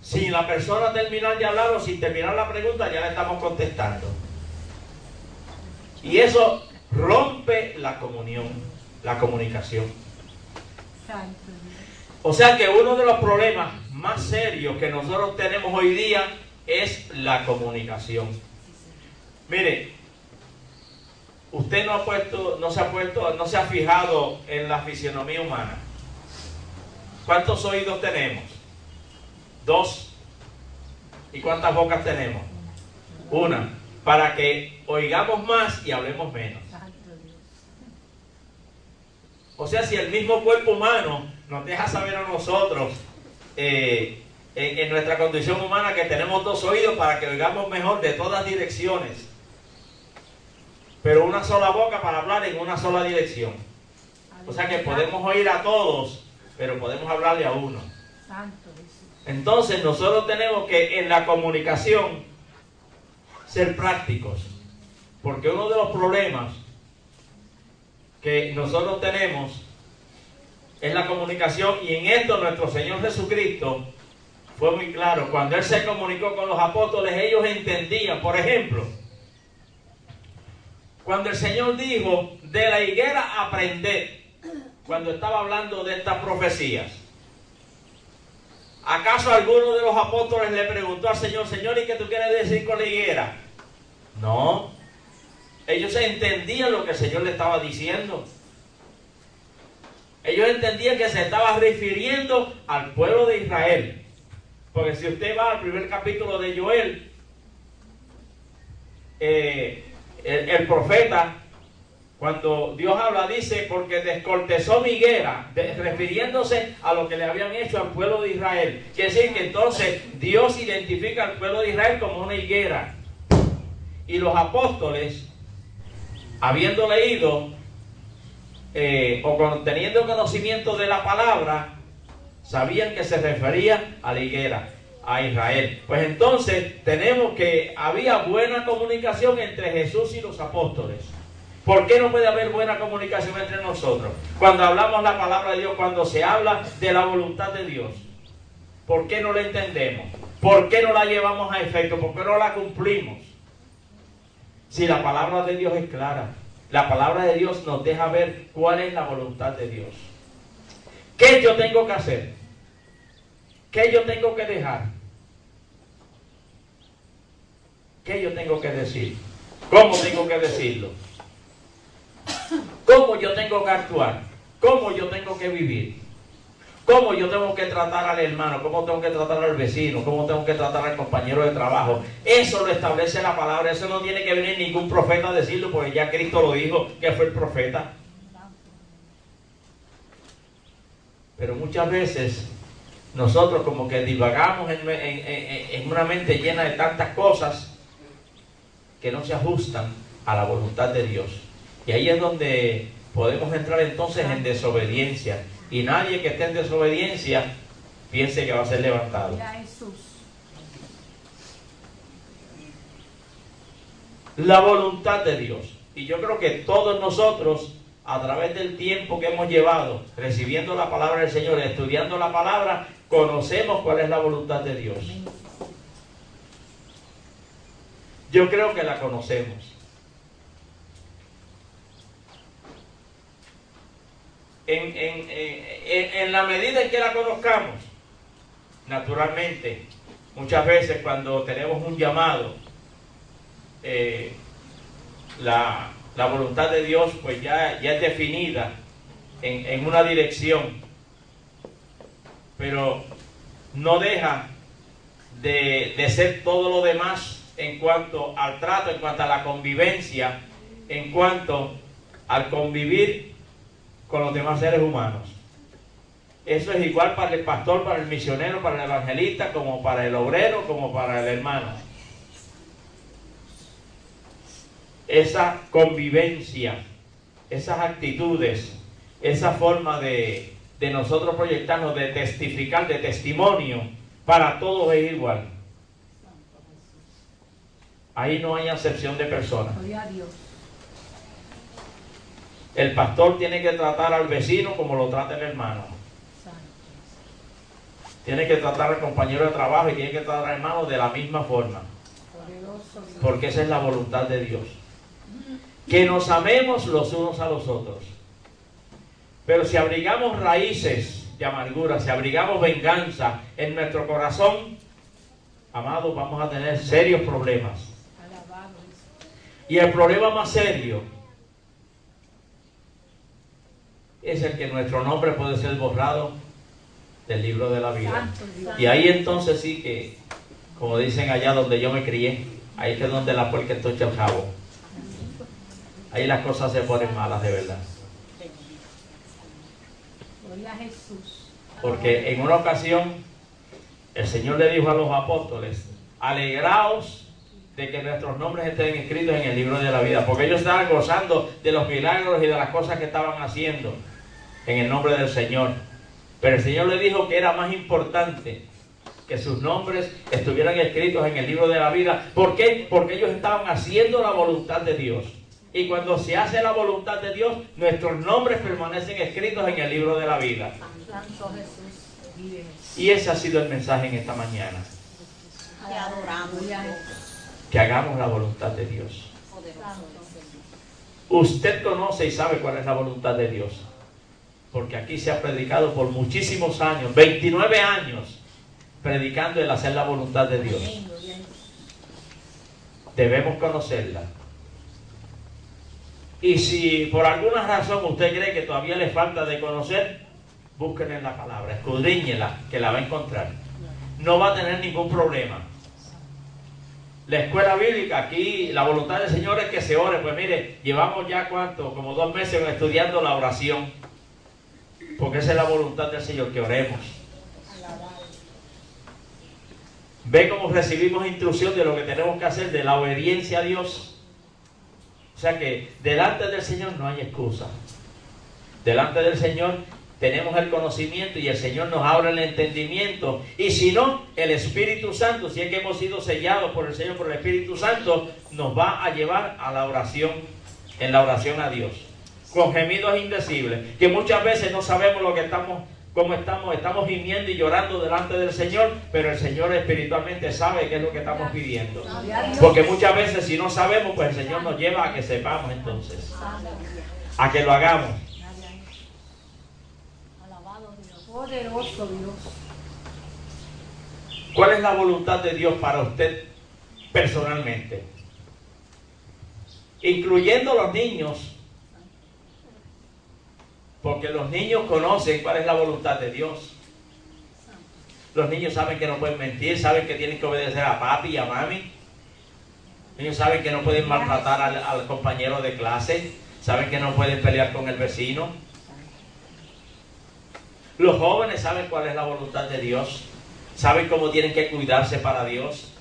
sin la persona terminar de hablar o sin terminar la pregunta, ya le estamos contestando. Y eso rompe la comunión, la comunicación. O sea que uno de los problemas más serios que nosotros tenemos hoy día es la comunicación. Mire, usted no se ha fijado en la fisionomía humana. ¿Cuántos oídos tenemos? 2. ¿Y cuántas bocas tenemos? 1. Para que oigamos más y hablemos menos. O sea, si el mismo cuerpo humano nos deja saber a nosotros en nuestra condición humana que tenemos 2 oídos para que oigamos mejor de todas direcciones, pero una sola boca para hablar en una sola dirección. O sea que podemos oír a todos, pero podemos hablarle a uno. Entonces nosotros tenemos que en la comunicación ser prácticos, porque uno de los problemas que nosotros tenemos es la comunicación, y en esto nuestro Señor Jesucristo fue muy claro. Cuando Él se comunicó con los apóstoles, ellos entendían. Por ejemplo, cuando el Señor dijo: de la higuera aprended, cuando estaba hablando de estas profecías, ¿acaso alguno de los apóstoles le preguntó al Señor: Señor, ¿y qué tú quieres decir con la higuera? No. Ellos entendían lo que el Señor le estaba diciendo. Ellos entendían que se estaba refiriendo al pueblo de Israel. Porque si usted va al primer capítulo de Joel, el profeta, cuando Dios habla, dice: porque descortezó mi higuera, refiriéndose a lo que le habían hecho al pueblo de Israel. Quiere decir que entonces Dios identifica al pueblo de Israel como una higuera. Y los apóstoles, habiendo leído o teniendo conocimiento de la palabra, sabían que se refería a la higuera, a Israel. Pues entonces tenemos que había buena comunicación entre Jesús y los apóstoles. ¿Por qué no puede haber buena comunicación entre nosotros? Cuando hablamos la palabra de Dios, cuando se habla de la voluntad de Dios, ¿por qué no la entendemos? ¿Por qué no la llevamos a efecto? ¿Por qué no la cumplimos? Si la palabra de Dios es clara, la palabra de Dios nos deja ver cuál es la voluntad de Dios. ¿Qué yo tengo que hacer? ¿Qué yo tengo que dejar? ¿Qué yo tengo que decir? ¿Cómo tengo que decirlo? ¿Cómo yo tengo que actuar? ¿Cómo yo tengo que vivir? ¿Cómo yo tengo que tratar al hermano? ¿Cómo tengo que tratar al vecino? ¿Cómo tengo que tratar al compañero de trabajo? Eso lo establece la palabra. Eso no tiene que venir ningún profeta a decirlo, porque ya Cristo lo dijo, que fue el profeta. Pero muchas veces nosotros como que divagamos en una mente llena de tantas cosas que no se ajustan a la voluntad de Dios. Y ahí es donde podemos entrar entonces en desobediencia. Y nadie que esté en desobediencia piense que va a ser levantado. La voluntad de Dios. Y yo creo que todos nosotros, a través del tiempo que hemos llevado recibiendo la palabra del Señor, estudiando la palabra, conocemos cuál es la voluntad de Dios. Yo creo que la conocemos. En la medida en que la conozcamos, naturalmente, muchas veces cuando tenemos un llamado, la voluntad de Dios pues ya es definida en una dirección, pero no deja de ser todo lo demás en cuanto al trato, en cuanto a la convivencia, en cuanto al convivir con los demás seres humanos. Eso es igual para el pastor, para el misionero, para el evangelista, como para el obrero, como para el hermano. Esa convivencia, esas actitudes, esa forma de nosotros proyectarnos, de testificar, de testimonio, para todos es igual. Ahí no hay acepción de personas. El pastor tiene que tratar al vecino como lo trata el hermano. Tiene que tratar al compañero de trabajo y tiene que tratar al hermano de la misma forma. Porque esa es la voluntad de Dios. Que nos amemos los unos a los otros. Pero si abrigamos raíces de amargura, si abrigamos venganza en nuestro corazón, amados, vamos a tener serios problemas. Y el problema más serio es el que nuestro nombre puede ser borrado del libro de la vida. Y ahí entonces sí que, como dicen allá donde yo me crié, ahí es donde la puerca estocha el jabo. Ahí las cosas se ponen malas de verdad. Porque en una ocasión el Señor le dijo a los apóstoles: alegraos de que nuestros nombres estén escritos en el libro de la vida, porque ellos estaban gozando de los milagros y de las cosas que estaban haciendo en el nombre del Señor. Pero el Señor le dijo que era más importante que sus nombres estuvieran escritos en el libro de la vida. ¿Por qué? Porque ellos estaban haciendo la voluntad de Dios. Y cuando se hace la voluntad de Dios, nuestros nombres permanecen escritos en el libro de la vida. Y ese ha sido el mensaje en esta mañana. Que hagamos la voluntad de Dios. Usted conoce y sabe cuál es la voluntad de Dios, porque aquí se ha predicado por muchísimos años, 29 años, predicando el hacer la voluntad de Dios. Debemos conocerla. Y si por alguna razón usted cree que todavía le falta de conocer, búsquenla en la palabra, escudriñela, que la va a encontrar. No va a tener ningún problema. La escuela bíblica, aquí la voluntad del Señor es que se ore. Pues mire, llevamos ya ¿cuánto? Como 2 meses estudiando la oración, porque esa es la voluntad del Señor, que oremos. Ve cómo recibimos instrucción de lo que tenemos que hacer, de la obediencia a Dios. O sea que delante del Señor no hay excusa. Delante del Señor tenemos el conocimiento y el Señor nos abre el entendimiento. Y si no, el Espíritu Santo, si es que hemos sido sellados por el Señor, por el Espíritu Santo, nos va a llevar a la oración, en la oración a Dios, con gemidos indecibles, que muchas veces no sabemos lo que cómo estamos gimiendo y llorando delante del Señor, pero el Señor espiritualmente sabe qué es lo que estamos pidiendo. Porque muchas veces si no sabemos, pues el Señor nos lleva a que sepamos entonces, a que lo hagamos. Poderoso Dios. ¿Cuál es la voluntad de Dios para usted personalmente? Incluyendo los niños, porque los niños conocen cuál es la voluntad de Dios. Los niños saben que no pueden mentir, saben que tienen que obedecer a papi y a mami. Ellos saben que no pueden maltratar al compañero de clase, saben que no pueden pelear con el vecino. Los jóvenes saben cuál es la voluntad de Dios, saben cómo tienen que cuidarse para Dios.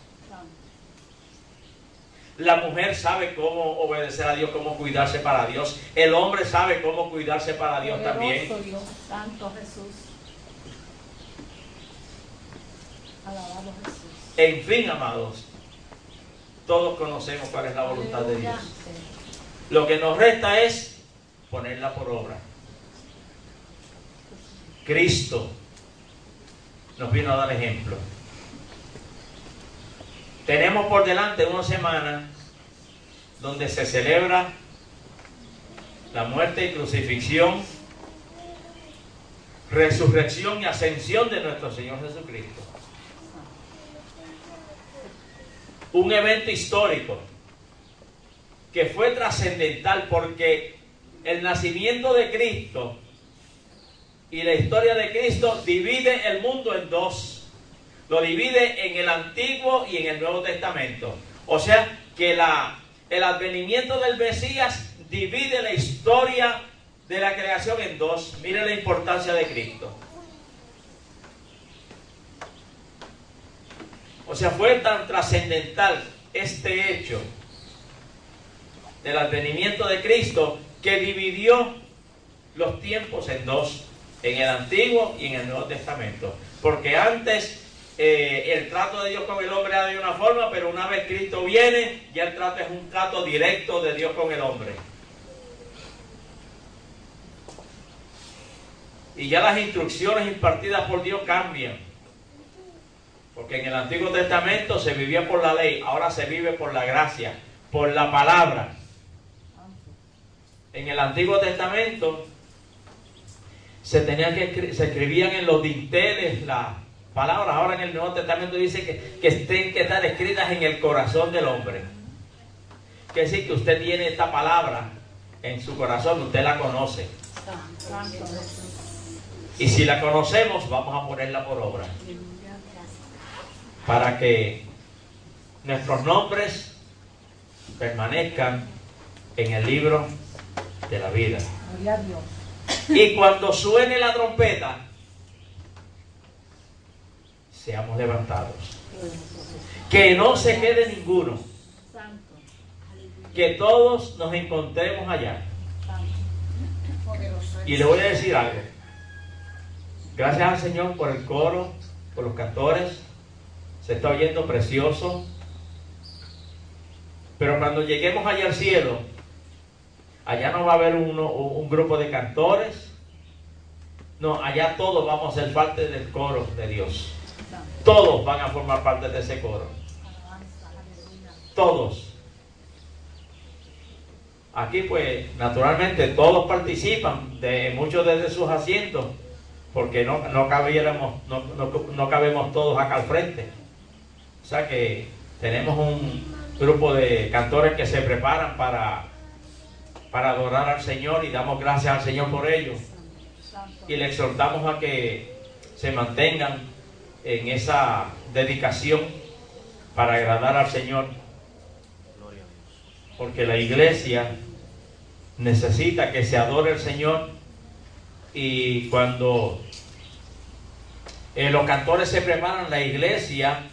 La mujer sabe cómo obedecer a Dios, cómo cuidarse para Dios. El hombre sabe cómo cuidarse para Dios también. Dios, Santo Jesús. Alabado Jesús. En fin, amados, todos conocemos cuál es la voluntad de Dios. Lo que nos resta es ponerla por obra. Cristo nos vino a dar ejemplo. Tenemos por delante una semana donde se celebra la muerte y crucifixión, resurrección y ascensión de nuestro Señor Jesucristo. Un evento histórico que fue trascendental porque el nacimiento de Cristo y la historia de Cristo divide el mundo en dos. Lo divide en el Antiguo y en el Nuevo Testamento. O sea que el advenimiento del Mesías divide la historia de la creación en dos. Mire la importancia de Cristo. O sea, fue tan trascendental este hecho del advenimiento de Cristo que dividió los tiempos en dos, en el Antiguo y en el Nuevo Testamento. Porque antes el trato de Dios con el hombre era de una forma, pero una vez Cristo viene, ya el trato es un trato directo de Dios con el hombre. Y ya las instrucciones impartidas por Dios cambian. Porque en el Antiguo Testamento se vivía por la ley, ahora se vive por la gracia, por la palabra. En el Antiguo Testamento se escribían en los dinteles las palabras. Ahora en el Nuevo Testamento dice que tienen que estar escritas en el corazón del hombre. Quiere decir que usted tiene esta palabra en su corazón, usted la conoce. Y si la conocemos, vamos a ponerla por obra. Para que nuestros nombres permanezcan en el libro de la vida. Y cuando suene la trompeta, seamos levantados. Que no se quede ninguno. Que todos nos encontremos allá. Y le voy a decir algo. Gracias al Señor por el coro, por los cantores. Se está oyendo precioso. Pero cuando lleguemos allá al cielo, allá no va a haber un grupo de cantores. No, allá todos vamos a ser parte del coro de Dios. Todos van a formar parte de ese coro. Todos. Aquí pues naturalmente todos participan, muchos desde sus asientos, porque no cabemos todos acá al frente. O sea que tenemos un grupo de cantores que se preparan para adorar al Señor y damos gracias al Señor por ello. Y le exhortamos a que se mantengan en esa dedicación para agradar al Señor. Porque la iglesia necesita que se adore al Señor, y cuando los cantores se preparan, la iglesia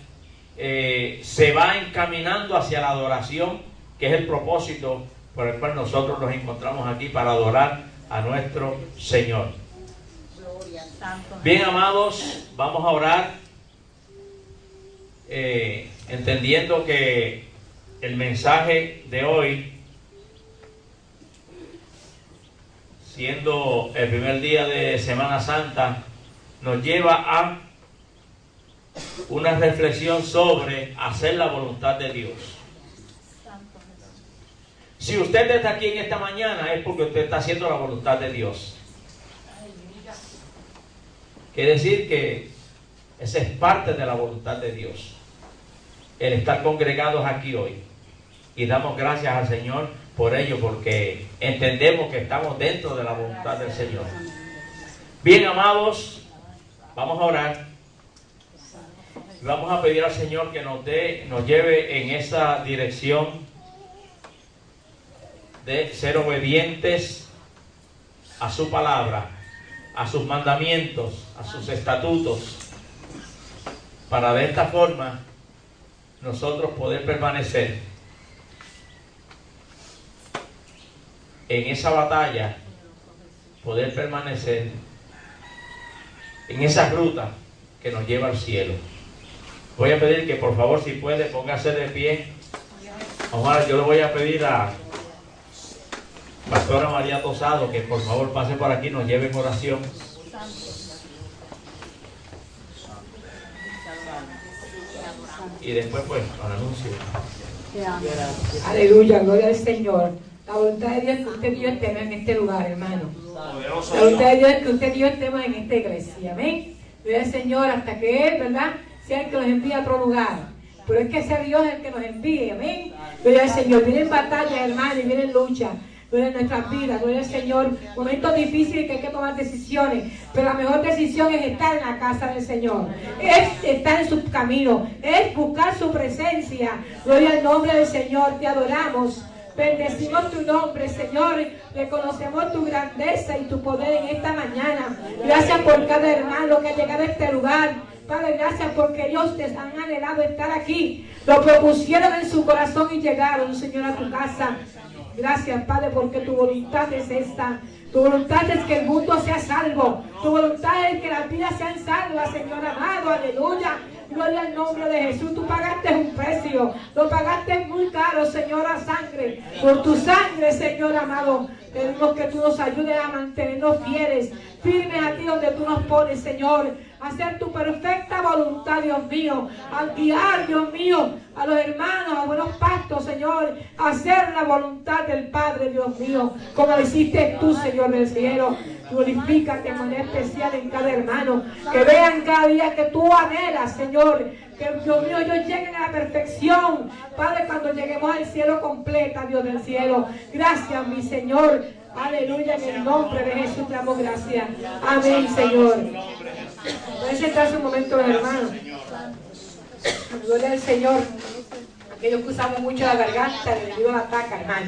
se va encaminando hacia la adoración, que es el propósito por el cual nosotros nos encontramos aquí, para adorar a nuestro Señor. Bien, amados, vamos a orar entendiendo que el mensaje de hoy, siendo el primer día de Semana Santa, nos lleva a una reflexión sobre hacer la voluntad de Dios. Si usted está aquí en esta mañana, es porque usted está haciendo la voluntad de Dios. Quiere decir que esa es parte de la voluntad de Dios, el estar congregados aquí hoy. Y damos gracias al Señor por ello, porque entendemos que estamos dentro de la voluntad del Señor. Bien, amados, vamos a orar. Y vamos a pedir al Señor que nos lleve en esa dirección de ser obedientes a su palabra, a sus mandamientos, a sus estatutos, para de esta forma nosotros poder permanecer en esa batalla, poder permanecer en esa ruta que nos lleva al cielo. Voy a pedir que por favor, si puede, póngase de pie. Ahora yo le voy a pedir a Pastora María Tosado que por favor pase por aquí y nos lleve en oración. Y después pues con anuncio. Aleluya, gloria al Señor. La voluntad de Dios es que usted y yo estemos en este lugar, hermano. La voluntad de Dios es que usted y yo estemos en esta iglesia, amén. Gloria al Señor, hasta que Él, ¿verdad?, sea el que nos envíe a otro lugar. Pero es que sea Dios el que nos envíe, amén. Gloria al Señor. Vienen batallas, hermano, y vienen luchas. Gloria a nuestras vidas, gloria al Señor. Momentos difíciles que hay que tomar decisiones, pero la mejor decisión es estar en la casa del Señor, es estar en su camino, es buscar su presencia. Gloria al nombre del Señor, te adoramos, bendecimos tu nombre, Señor, reconocemos tu grandeza y tu poder en esta mañana. Gracias por cada hermano que ha llegado a este lugar. Padre, gracias porque ellos te han anhelado estar aquí, lo propusieron en su corazón y llegaron, Señor, a tu casa. Gracias, Padre, porque tu voluntad es esta. Tu voluntad es que el mundo sea salvo. Tu voluntad es que las vidas sean salvas, Señor amado. Aleluya. Gloria al nombre de Jesús. Tú pagaste un precio. Lo pagaste muy caro, Señor, a sangre. Por tu sangre, Señor amado. Pedimos que tú nos ayudes a mantenernos fieles, firmes a ti donde tú nos pones, Señor. Hacer tu perfecta voluntad, Dios mío. Al guiar, Dios mío, a los hermanos, a buenos pastos, Señor. Hacer la voluntad del Padre, Dios mío. Como lo hiciste tú, Señor del cielo. Glorifícate de manera especial en cada hermano. Que vean cada día que tú anhelas, Señor. Que, Dios mío, ellos lleguen a la perfección. Padre, cuando lleguemos al cielo completa, Dios del cielo. Gracias, mi Señor. Aleluya, en el nombre de Jesús te damos gracias. Amén, Señor. Pueden sentarse un momento, hermanos. Gloria al Señor. Aquellos que usamos mucho la garganta, el enemigo la ataca, hermano.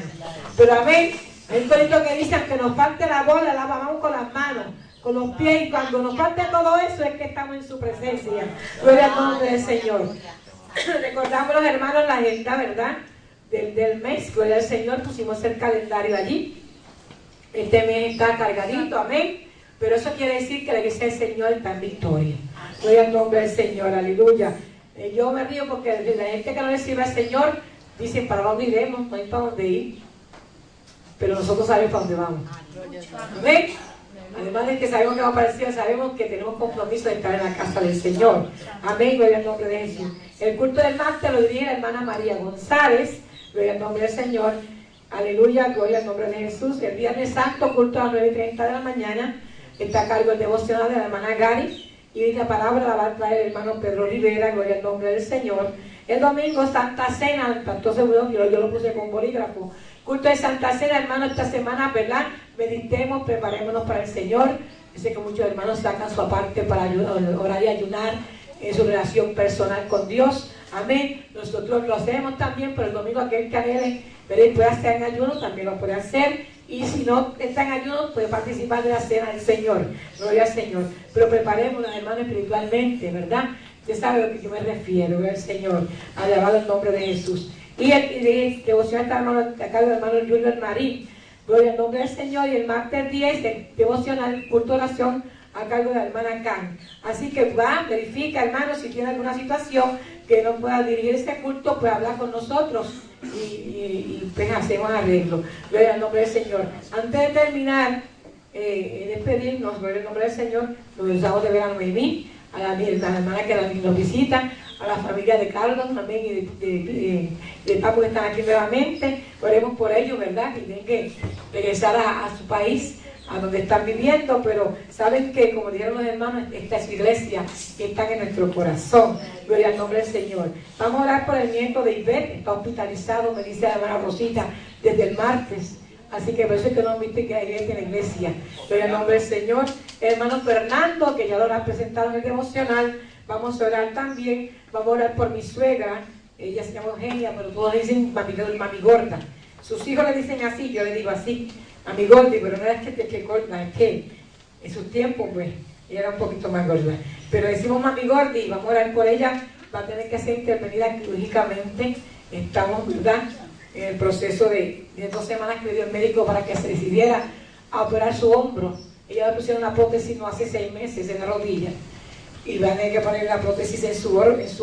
Pero amén. Hay un corito que dice que nos falte la bola, la lavamos con las manos, con los pies. Y cuando nos falte todo eso es que estamos en su presencia. Gloria al nombre del Señor. Recordamos los hermanos la agenda, ¿verdad? Del mes. Gloria al Señor. Pusimos el calendario allí. Este mes está cargadito, amén. Pero eso quiere decir que la iglesia del Señor está en victoria. Gloria al nombre del Señor, aleluya. Yo me río porque la gente que no le sirve al Señor dice, ¿para dónde iremos? No hay para dónde ir. Pero nosotros sabemos para dónde vamos. Amén. Además de que sabemos que va a aparecer, sabemos que tenemos compromiso de estar en la casa del Señor. Amén, gloria al nombre de Jesús. El culto del martes lo dirige la hermana María González. Gloria al nombre del Señor. Aleluya, gloria al nombre de Jesús. El Viernes Santo, culto a las 9:30 de la mañana. Está a cargo el devocional de la hermana Gary. Y la palabra la va a traer el hermano Pedro Rivera, gloria al nombre del Señor. El domingo, Santa Cena, el pastor seguro, yo lo puse con bolígrafo. Culto de Santa Cena, hermano, esta semana, ¿verdad? Meditemos, preparémonos para el Señor. Yo sé que muchos hermanos sacan su aparte para orar y ayunar en su relación personal con Dios. Amén. Nosotros lo hacemos también, pero el domingo aquel que anhele, puede hacer en ayuno, también lo puede hacer. Y si no está en ayuno, puede participar de la cena del Señor. Gloria al Señor. Pero preparémonos, hermanos, espiritualmente, ¿verdad? Usted sabe a lo que yo me refiero, gloria al Señor. Alabado el nombre de Jesús. Y el devocional está acá del hermano Junior Marín. Gloria al nombre del Señor. Y el martes 10, el devocional, culto de oración, a cargo de la hermana Can. Así que va, verifica, hermano, si tiene alguna situación que no pueda dirigir ese culto, puede hablar con nosotros y pues hacemos arreglo. Gloria al nombre del Señor. Antes de terminar, despedirnos, gloria al nombre del Señor, nos deseamos de ver a Noemí, a la hermana que nos visita, a la familia de Carlos, amén, y de Papo que están aquí nuevamente. Oremos por ellos, ¿verdad? Que tienen que regresar a su país. a donde están viviendo, pero saben que, como dijeron los hermanos, esta es su iglesia que está en nuestro corazón. Gloria al nombre del Señor. Vamos a orar por el nieto de Ivette, está hospitalizado, me dice la hermana Rosita, desde el martes. Así que por eso es que no viste que hay en la iglesia. Gloria al nombre del Señor. El hermano Fernando, que ya lo han presentado en el devocional, vamos a orar también. Vamos a orar por mi suegra. Ella se llama Eugenia, pero todos dicen mami gorda. Sus hijos le dicen así, yo le digo así, mami gorda, pero no es que gorda, es que en sus tiempos, pues, ella era un poquito más gorda. Pero decimos mami gorda y vamos a orar por ella. Va a tener que ser intervenida quirúrgicamente. Estamos, ¿verdad?, en el proceso de 2 semanas que le dio el médico para que se decidiera a operar su hombro. Ella le pusieron una prótesis no hace 6 meses en la rodilla y van a tener que poner la prótesis en su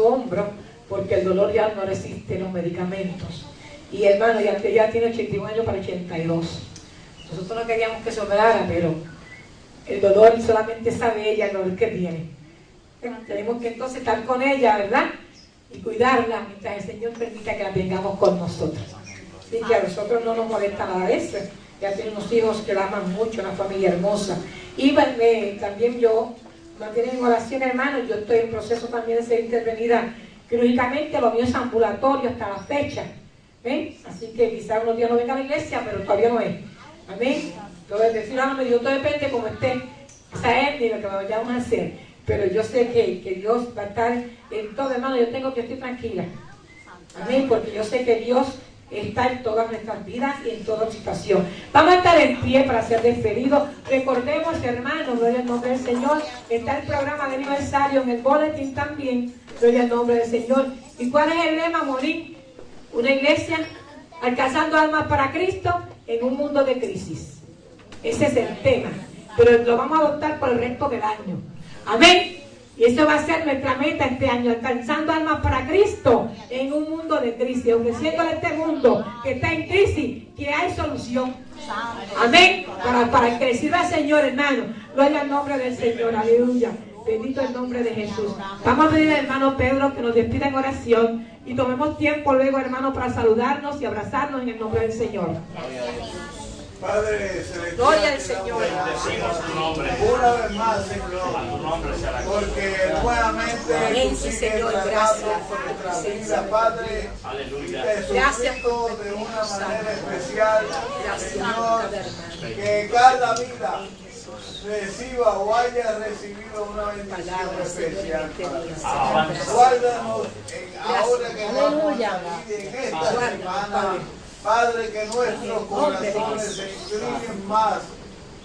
hombro porque el dolor ya no resiste los medicamentos. Y hermano, ya tiene 81 años para 82. Nosotros no queríamos que se operara, pero el dolor solamente sabe ella el dolor que tiene. Tenemos que entonces estar con ella, ¿verdad?, y cuidarla mientras el Señor permita que la tengamos con nosotros. Así que a nosotros no nos molesta nada de eso. Ya tiene unos hijos que la aman mucho, una familia hermosa. Y también yo, mantienen en oración, hermano. Yo estoy en proceso también de ser intervenida quirúrgicamente. Lo mío es ambulatorio hasta la fecha. ¿Ven? Así que quizás unos días no venga a la iglesia, pero todavía no es. Amén. Lo de decir, no me dio, todo depende como esté esa etnia y lo que vayamos a hacer. Pero yo sé que Dios va a estar en todo, hermano. Yo estoy tranquila. Amén, porque yo sé que Dios está en todas nuestras vidas y en toda situación. Vamos a estar en pie para ser despedidos. Recordemos, hermanos, gloria al nombre del Señor. Está el programa de aniversario en el boletín también. Gloria al nombre del Señor. ¿Y cuál es el lema, Morín? Una iglesia alcanzando almas para Cristo en un mundo de crisis. Ese es el tema. Pero lo vamos a adoptar por el resto del año. Amén. Y eso va a ser nuestra meta este año, alcanzando almas para Cristo en un mundo de crisis, ofreciéndole a este mundo que está en crisis, que hay solución. Amén. Para que le sirva al Señor, hermano. Gloria al nombre del Señor. Aleluya. Bendito el nombre de Jesús. Vamos a pedir al hermano Pedro que nos despida en oración y tomemos tiempo luego, hermano, para saludarnos y abrazarnos en el nombre del Señor. Padre celestial, gloria al Señor. Bendecimos tu nombre. Una vez más, Señor, A tu nombre sea la gloria. porque nuevamente Amén, tú sí, sigues Señor, tratando gracias con nuestra presencia. vida, Padre. Aleluya. Gracias Jesucristo, por de una Santo. manera especial, Gracias, Señor, cada hermano. que cada vida reciba o haya recibido una bendición especial, Padre. Guárdanos ahora que vamos a salir en esta semana, Padre, que nuestros corazones se inclinen más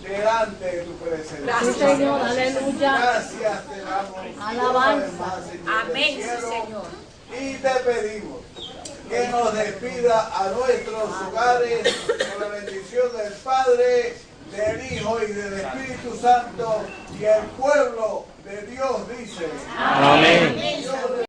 delante de tu presencia. Gracias, Señor, aleluya. Gracias te damos. Alabanza. Amén, sí, Señor. Y te pedimos que nos despida a nuestros hogares con la bendición del Padre, del Hijo y del Espíritu Santo, y el pueblo de Dios dice: Amén. Dios